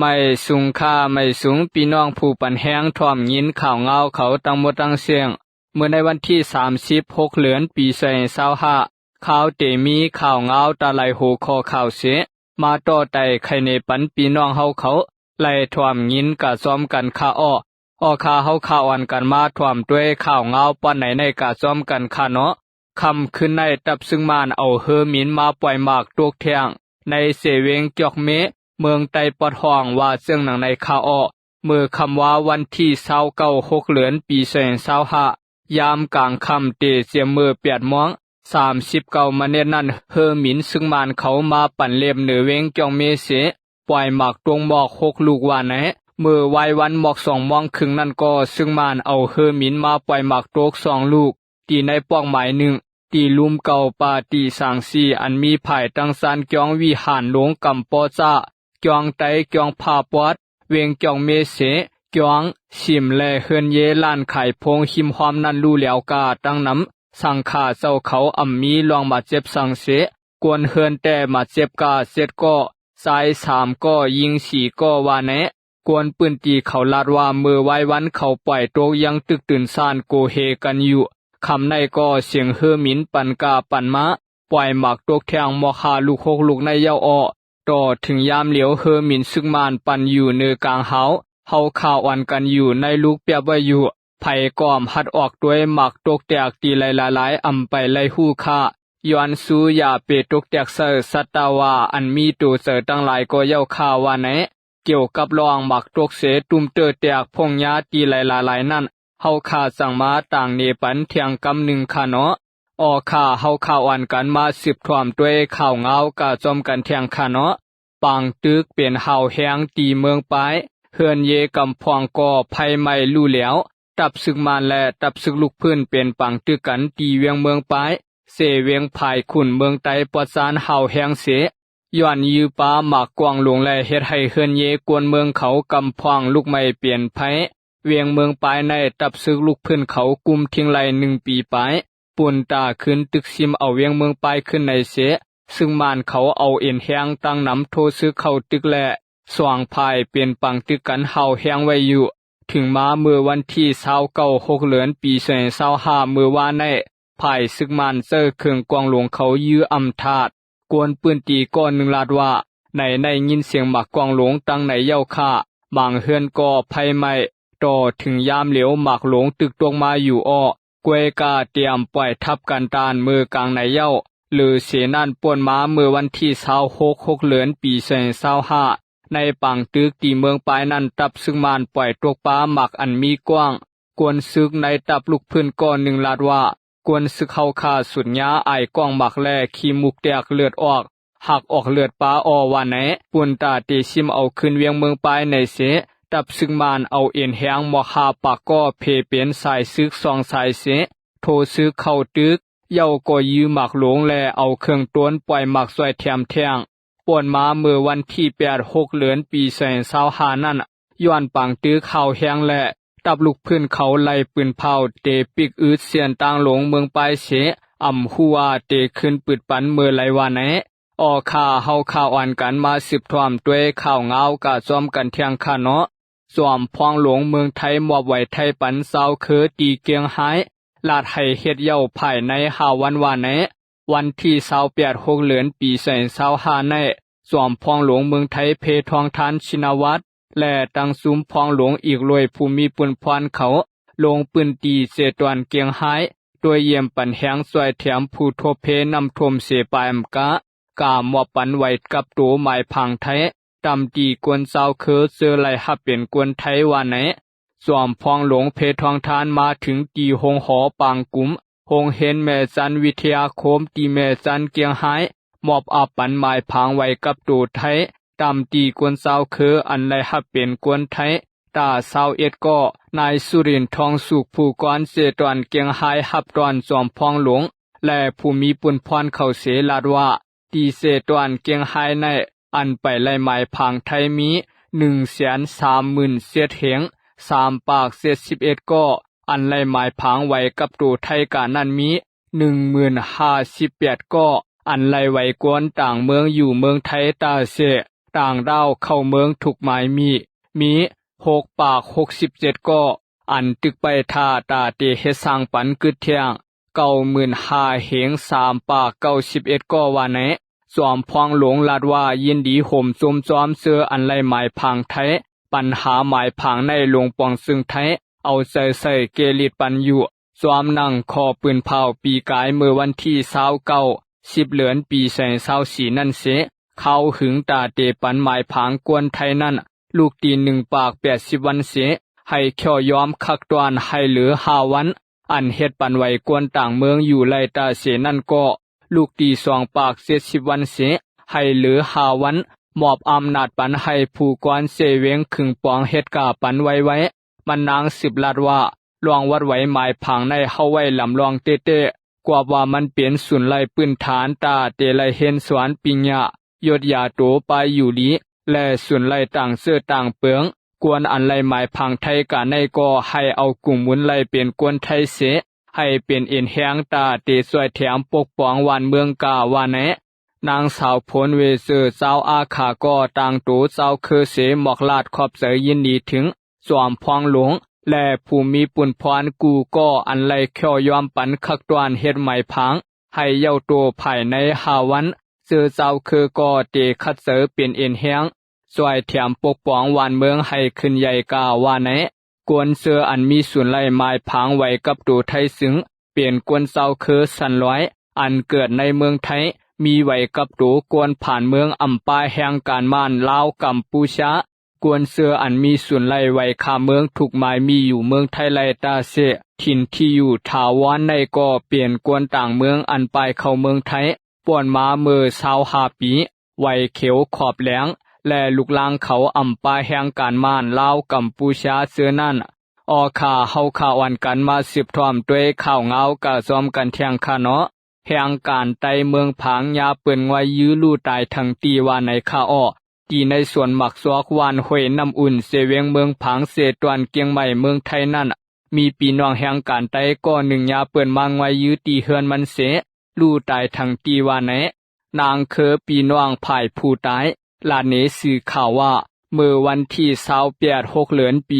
ไม่สูงค่าไม่สูงพี่น้องผู้ปันแห้งถ่อมยินข่าวเงาเขาตั้งหมดตั้งเสียงเมื่อในวันที่36เดือนปี2025ข่าวเตมีข่าวเงาตะไลโหคอข่าวเสมาต่อไต่ไข่ในปันพี่น้องเฮาเขาไล่ถ่อมยินกะซ้อมกันค่าอ้อค่าเฮาข่าวอันกันมาถ่อมด้วยข่าวเงาปานไหนในกะซ้อมกันค่าเนาะคำขึ้นในตับซึ่งมานเอาเฮอมินมาปล่อยหมากตวกแทงในเสเวงจอกเมเมืองไตปอดห้องว่าเสื่องหนังในข่าวเมื่อคำว่าวันที่29 เดือนปี2025ยามกลางค่ำเตเสียมือ8:39นั้นเฮอหมินซึ่งมานเขามาปั่นเลียมเหนือเวงจองเมเสปล่อยหมากตวงหมอก6ลูกว่าไหนเมื่อไว้วันหมอก2:30นั่นก็ซึ่งมานเอาเฮอหมินมาปล่อยหมากตก2ลูกตีในป้องหมายหนึ่งตีลุมเก่าปาตีสางซีอันมีภายตั้งซานจองวิหารหลวงกำปอจ้าจองไตจองผาปอดเวงจองเมเสจองชิมและเฮือนเยล้านไข่พงหิมหอมนั่นรู้แล้วกาตั้งน้ำสังขาเจ้าเขามีลองมาเจ็บสังเสกวนเฮือนแต่มาเจ็บกาเสร็จก็สาย3ก็ยิง4ก็ว่าแนะกวนปืนตีเขาลาดว่ามือไว้วันเขาปล่อยโตยังตึกตื่นซานโกเฮกันอยู่คำในก็เสียงเฮือมินปันกาปันมาปล่อยหมากตกแทงมอคาลูก6ลูกในเย้าต่อถึงยามเหลียวเฮอมินซึ่งมานปันอยู่เนือกลางเฮาข่าวอันกันอยู่ในลูกเปียบไว้อยู่ไผ่กอมหัดออกด้วยหมักตกแตกตีหลายๆไปไล่หู้ค่ายอนซูยาเปตกแตกเซอสัตตาวาอันมีตัวเสือตั้งหลายก็เย้าข่าวว่าไหนเกี่ยวกับรองหมักตกเสตุมเตอแตกพงยาตีหลายๆนั่นขาสั่งมาต่างเนปันเทียงกำหนึ่งค่ะเนาะข่าวอันกันมาสืบถ่วมด้วยข่าวเงากะจอมกันเทียงค่ะเนาะปังตึกเป็นเฮาแหงตีเมืองไปเฮือนเยกำพองก่อภัยไม่รู้แล้วตับศึกมานและตับศึกลูกพื้นเป็นปังตึกกันตีเวียงเมืองไปเสเวียงภายขุนเมืองไตปอดซานเฮาแหงเสย้อนยือปาหมากกวางหลวงและเฮ็ดให้เฮือนเยกวนเมืองเขากำพองลูกไม่เปลี่ยนไผเวียงเมืองปลายในตับซึกลูกพื้นเขากุมทิ้งไหล1 ปีไปปุ่นตาขึ้นตึกซิมเอาเวียงเมืองปลายขึ้นในเสซึ่งมานเขาเอาเอ็นแหงตั้งน้ำโทซึกเข้าตึกและสว่างภายเป็นปังตึกกันเฮาแหงไว้อยู่ถึงมาเมื่อวันที่29 เดือนปี2025เมื่อวานในภายซึกมานเจอเครื่องกวางหลวงเขายื้ออำทาดกวนปืนตีก้อน1 ลาดว่าในยินเสียงหมักกวางหลวงตั้งในเย้าค่าบางเฮือนก็ภัยไม่ต่อถึงยามเหลียวหมากหลงตึกตวงมาอยู่กวยกาเตรียมปล่อยทับกันตานมือกลางในเย้าหรือเสนันป่วนมาเมื่อวันที่26 เดือนปี2025ในปังตึกตีเมืองปลายนั้นตับซึ่งมานปล่อยตกปลาหมักอันมีกว้างกวนซึกในตับลูกพื้นก้อน1 ลาดว่ากวนซึกเข้าคาสุดยาไอกว้างหมักแลขี้มุกแตกเลือดออกหักออกเลือดปลาว่าไหนปุ่นตาเตชิมเอาขึ้นเวียงเมืองปลายในเสตับซึ่งมานเอาเอ็นแหงมอคาปากก็เพเป็นสายซึก2 สายเสโทซึกเข้าตึกเย้าก็ยื้อหมักหลงและเอาเครื่องต้นปล่อยหมักซอยแถมแทงป่วนมาเมื่อวันที่6 เดือนปี2025นั่นย้อนปังตึกเข้าแหงและตับลูกพื้นเขาไล่ปืนเผาเตปิกอืดเสียนต่างหลงเมืองปลายเสหัวเตขึ้นปืดปันเมื่อไหลว่าไหนข่าวอ่านกันมาสืบทอมด้วยข่าวเงากะจอมกันเทียงค่ะเนาะสวมพองหลวงเมืองไทยมอบไว้ไทยปันเศร้าคือตีเกียงหายลาดให้เฮ็ดเย้าภายใน5 วันว่าไหนวันที่28 เดือนปี2025ในสวมพองหลวงเมืองไทยเพทองทานชินวัตรและตั้งซุ้มพองหลวงอีกรวยภูมิปุนพรเขาลงปืนตีเสตวนเกียงหายโดยเยี่ยมปันแหงสวยแถมผู้ทบเพนำทมเสปายมกามอบปันไว้กับตัวหมายพังไทยตำตีกวนเศร้าคือเจอไหลหับเป็นกวนไทยว่าไหนสวมพองหลวงเพทองทานมาถึงตีหงหอปางกุมหงเห็นแม่จันวิทยาคมตีแม่จันเกียงหายมอบอาปันหมายพังไว้กับตัวไทยตำตีกวนเศร้าคืออันไหลหับเป็นกวนไทยตา21ก็นายสุรินทร์ทองสุขผู้กวนเสตวนเกียงหายหับตอนสวมพองหลวงและผู้มีปุนพรเขาเสลาดว่าตีเสตวนเกียงหายในอันไปไล่หมายพังไทยมี130,000 เศษเหง3 ปากเศษ11ก็ อันไล่หมายผางไว้กับตูไทยกานั้นมี 1058 ก็อันไล่ไว้กวนต่างเมืองอยู่เมืองไทยตาเสต่างดาวเข้าเมืองถูกหมายมี6 ปาก 67 ก็อันตึกไปท่าตาเตเฮ็ดสร้างปันกึดเที่ยง 95,000 เหง3 ปาก 91 ก็ว่าไหนสวมพวงหลวงลาดว่ายินดีห่มซุมจอมเสื้ออันไล่หมายผางไทยปัญหาหมายผางในหลวงปองซึ่งไทยเอาใส่เกลิดปันอยู่สวมนั่งคอปืนเผาปีกายเมื่อวันที่29 10เดือนปี2024นั่นเสเข้าหึงตาเตปันหมายผางกวนไทยนั่นลูกตี1 ปาก 80 วันเสให้เขียวยอมคักตวนให้เหลือ5 วันอันเฮ็ดปันไว้กวนต่างเมืองอยู่ไล่ตาเสนั่นก็ลูกตี2 ปาก 70 วันเสให้เหลือ5 วันมอบอำนาจปันให้ผู้กวนเสเวงขึงปองเฮ็ดกาปันไว้มันนาง10 ลาดว่าลองวัดไว้หมายผางในเฮาไว้ลำลองเตกว่าว่ามันเป็นศูนย์ไล่ปืนฐานตาเตไลเห็นสวนปิญญายดยาโตไปอยู่ดีและศูนย์ไล่ต่างเสื้อต่างเปืองกวนอันไล่หมายผางไทยกาในก็ให้เอากลุ่มมุนไล่เป็นกวนไทยเสให้เป็นเอ็นแหงตาเตสวยแถมปกป้องวานเมืองกาว่าแนนางสาวพลเวเซอร์เจ้าอาขาก็ต่างตูเจ้าคือเสหมอกลาดขอบเสยยินดีถึงสวมพวงหลวงและผู้มีปุ่นพรกูก็อันไล่เขียวยอมปันคักตวนเฮ็ดหมายผางให้เย้าโตภายใน5 วันเสือเจ้าคือก็เตคัดเสอเป็นเอ็นแหงสวยแถมปกป้องวานเมืองให้ขึ้นใหญ่กาว่าแนกวนเสืออันมีศูนย์ไล่หมายผางไว้กับตูไทยซึ่งเปลี่ยนกวนเจ้าคือสันร้อยอันเกิดในเมืองไทยมีไว้กับตูกวนผ่านเมืองอำปาแห่งการม่านลาวกัมพูชากวนเสืออันมีศูนย์ไล่ไว้คาเมืองถูกหมายมีอยู่เมืองไทยไลตาเสถิ่นที่อยู่ถาวรในก็เปลี่ยนกวนต่างเมืองอันไปเข้าเมืองไทยป่วนมาเมื่อ25 ปีไว้เขียวขอบแหลงและลุกลางเขาอำปาแห่งการม่านลาวกัมพูชาเสือนั่นออขาเฮาขาวันกันมาสืบทอมด้วยข่าวเงากะซ้อมกันเที่ยงคาเนาะแห่งการไต่เมืองผางยาเปิ้นไว้ยื้อลู่ตายทั้งตีว่าในคาอ้อที่ในส่วนหมักซอกวานห้วยน้ำอุ่นเสเวียงเมืองผางเสตวนเกียงใหม่เมืองไทยนั่นมีปีน้องแห่งการไต่ก็1ยาเปิ้นมางไว้ยื้อตีเฮือนมันเสลู่ตายทั้งตีว่าไหนนางเคอปีน้องภายผู้ตายลาเนสื่อข่าวว่าเมื่อวันที่28 6เดือนปี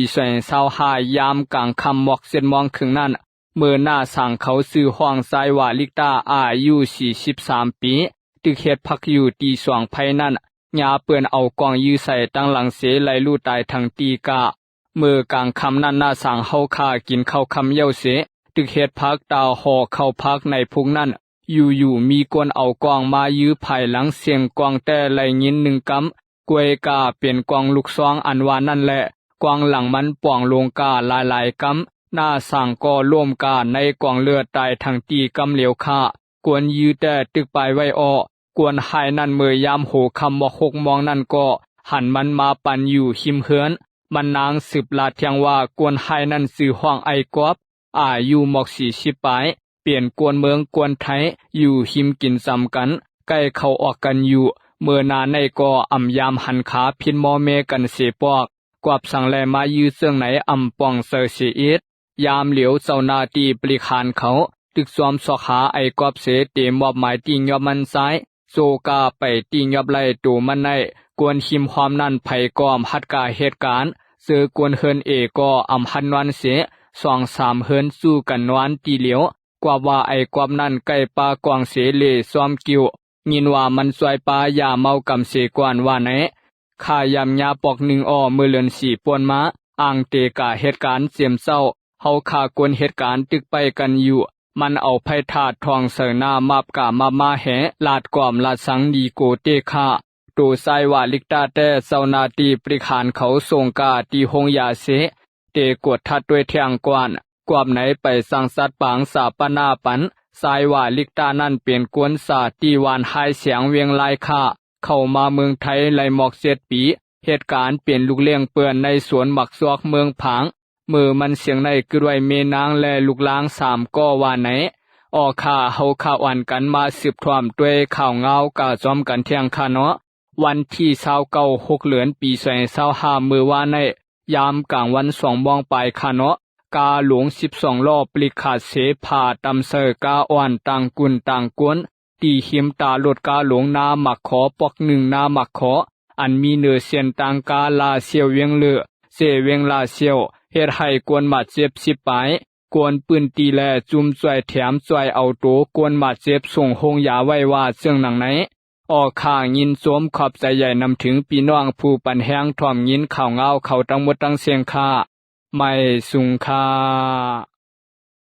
2025ยามกลางค่ำหมอก7 โมงครึ่งนั้นเมื่อหน้าสั่งเขาซื้อห้องไซวาลิกตาอายุ43 ปีตึกเฮ็ดพักอยู่ตี2ไผนั่นยาเปิ้นเอากองยื้อใส่ตั้งหลังเสไลลู่ตายทั้งตีกะเมื่อกลางค่ำนั้นหน้าสั่งเฮาค่ากินข้าวค่ำเย้าเสตึกเฮ็ดพักดาวห่อเข้าพักในพุงนั้นอยู่มีคนเอากองมายื้อภายหลังเสียงกองแต่ไหลยิน1 กำกวยกาเป็นกองลูกซองอันว่านั่นแหละกองหลังมันป่องลงกาหลายๆกำหน้าสั่งก็ร่วมกาในกองเลือดตายทั้งตีกำเหลียวค่ากวนยื้อแต่ตึกไปไว้อ้อกวนหายนั่นเมื่อยามโหคำบอก6 โมงนั่นก็หันมันมาปันอยู่หิมเฮือนมันนางสืบลาดเทียงว่ากวนหายนั่นสื่อห้องไอกอบอายุหมอก40 ปลายเปลี่ยนกวนเมืองกวนไทยอยู่หิมกินซ้ำกันใกล้เข้าออกกันอยู่เมื่อนาในก็อำยามหันขาพินมอเมกันเสปอกกวบสั่งแลมายื้อเสื่องไหนอำปองเซอร์เสียดยามเหลียวเจ้านาตีปริคานเขาตึกซ้อมสอกหาไอกอบเสเตมอบหมายตียอบมันซ้ายโซกาไปตียอบไล่ตูมันในกวนหิมความนั่นไผกอมหัดกาเหตุการณ์เสือกวนเฮินก็อำหันวันเส2-3 เฮินสู้กันนวันตีเหลียวกว่าว่าไอกอบนั่นใกล้ปากวางเสเลซ้อมกิวยินว่ามันสวยปายาเมากำเสกวนว่าไหนข้ายำยาปอก1 อ้อมือเลือน4 ป่วนมาอ่างเตกาเหตุการณ์เสียมเศร้าเฮาขากวนเหตุการณ์ตึกไปกันอยู่มันเอาไผ่ถาดทองเสนามาบกามาแหลาดกวามลาดสังดีโกเตคาตูไซวาลิกตาแต่เซานาตีปริขานเขาส่งกาตีหงยาเสเตกวดทัดด้วยเทียงกวนกวามไหนไปสังสัตปางสาปนาปันสายว่าลิกตานั่นเปลี่ยนกวนสาตีวานหายเสียงเวียงลายค่าเข้ามาเมืองไทยไลหมอก7 ปีเหตุการณ์เปลี่ยนลูกเลี้ยงเปื่อนในสวนหมักซอกเมืองผางมือมันเสียงในกด้วยเมนางและลูกล้าง3ก็ว่าไหนออกข่าเฮาข่าวอันกันมาสืบทอมด้วยข่าวเงากาจอมกันเที่ยงคาเนาะวันที่29 6เดือนปี2025มือว่าในยามกลางวัน2 โมงปลายคาเนาะ กาหลวง12ล้อปลิขาดเสพาตำเสอกาอ่อนต่างกุนต่างกวนตีหิมตาลดกาหลวงนาหมักขอปอกหนึ่งนาหมักขออันมีเนื้อเสียนต่างกาลาเซียวเวียงเลือเสเวียงลาเซียวเฮ็ดให้กวนบาดเจ็บ10ปายกวนปืนตีแลจุ่มจ่วยแถมจ่วยเอาโตกวนบาดเจ็บส่งโรงยาไว้ว่าเสื่องหนังไหนออกข้างยินสวมขอบใจใหญ่นำถึงพี่น้องผู้ปันแห้งถ่อมยินข่าวเงาเขาทั้งหมดทั้งเสียงค่าไม่สุงค่า